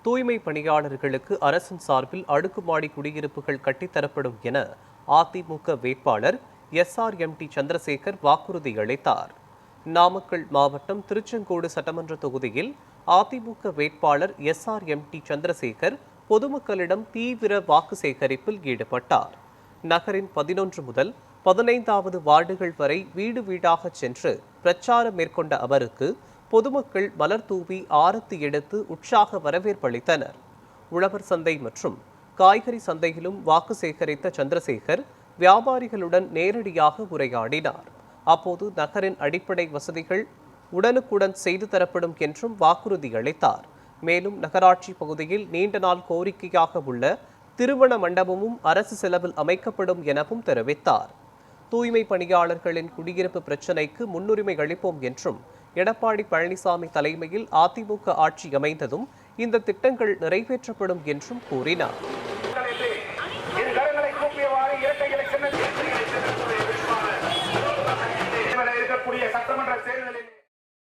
தூய்மை பணியாளர்களுக்கு அரசின் சார்பில் அடுக்குமாடி குடியிருப்புகள் கட்டித்தரப்படும் என அதிமுக வேட்பாளர் SRMT சந்திரசேகர் வாக்குறுதி அளித்தார். நாமக்கல் மாவட்டம் திருச்செங்கோடு சட்டமன்ற தொகுதியில் அதிமுக வேட்பாளர் SRMT சந்திரசேகர் பொதுமக்களிடம் தீவிர வாக்கு சேகரிப்பில் ஈடுபட்டார். நகரின் 11 முதல் 15வது வார்டுகள் வரை வீடு வீடாக சென்று பிரச்சாரம் மேற்கொண்ட அவருக்கு பொதுமக்கள் மலர் தூவி ஆரத்தி எடுத்து உற்சாக வரவேற்பளித்தனர். உழவர் சந்தை மற்றும் காய்கறி சந்தையிலும் வாக்கு சேகரித்த சந்திரசேகர் வியாபாரிகளுடன் நேரடியாக உரையாடினார். அப்போது நகரின் அடிப்படை வசதிகள் உடனுக்குடன் செய்து தரப்படும் என்றும் வாக்குறுதி அளித்தார். மேலும் நகராட்சி பகுதியில் நீண்ட நாள் கோரிக்கையாக உள்ள திருமண மண்டபமும் அரசு செலவில் அமைக்கப்படும் எனவும் தெரிவித்தார். தூய்மை பணியாளர்களின் குடியிருப்பு பிரச்சினைக்கு முன்னுரிமை அளிப்போம் என்றும், எடப்பாடி பழனிசாமி தலைமையில் அதிமுக ஆட்சி அமைந்ததும் இந்த திட்டங்கள் நிறைவேற்றப்படும் என்றும் கூறினார்.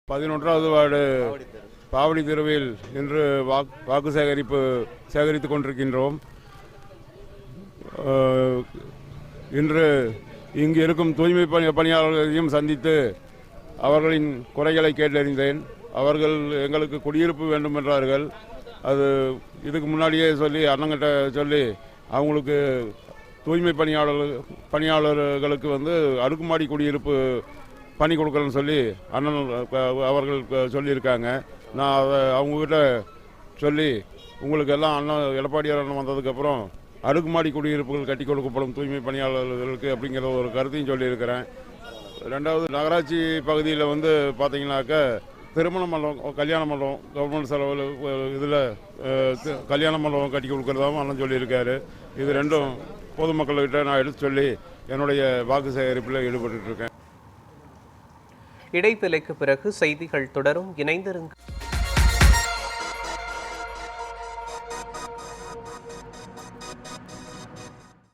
11வது வார்டு பாவடி தெருவில் இன்று வாக்கு சேகரித்துக் கொண்டிருக்கின்றோம். இன்று இங்கு இருக்கும் தூய்மை பணியாளர்களையும் சந்தித்து அவர்களின் குறைகளை கேட்டறிந்தேன். அவர்கள் எங்களுக்கு குடியிருப்பு வேண்டும் என்றார்கள். அது இதுக்கு முன்னாடியே சொல்லி அண்ணங்கிட்ட சொல்லி அவங்களுக்கு தூய்மை பணியாளர்களுக்கு அடுக்குமாடி குடியிருப்பு பண்ணி கொடுக்குறேன்னு சொல்லி அண்ணன் அவர்கள் சொல்லியிருக்காங்க. நான் அதை அவங்கக்கிட்ட சொல்லி உங்களுக்கு எல்லாம் அண்ணன் எடப்பாடியார் அண்ணன் வந்ததுக்கப்புறம் அடுக்குமாடி குடியிருப்புகள் கட்டி கொடுக்கப்படும் தூய்மை பணியாளர்களுக்கு அப்படிங்கிற ஒரு கருத்தையும் சொல்லியிருக்கிறேன். ரெண்டாவது, நகராட்சி பகுதியில் பார்த்தீங்கன்னாக்கா திருமண மண்டபம், கல்யாண மண்டபம் கவர்மெண்ட் செலவில் இதில் கல்யாண மண்டபம் கட்டி கொடுக்குறதாகவும் அண்ணன் சொல்லியிருக்காரு. இது ரெண்டும் பொதுமக்கள்கிட்ட நான் எடுத்து சொல்லி என்னுடைய வாக்கு சேகரிப்பில் ஈடுபட்டு இருக்கேன். இடைவேளைக்கு பிறகு செய்திகள் தொடரும். இணைந்திருங்கள்.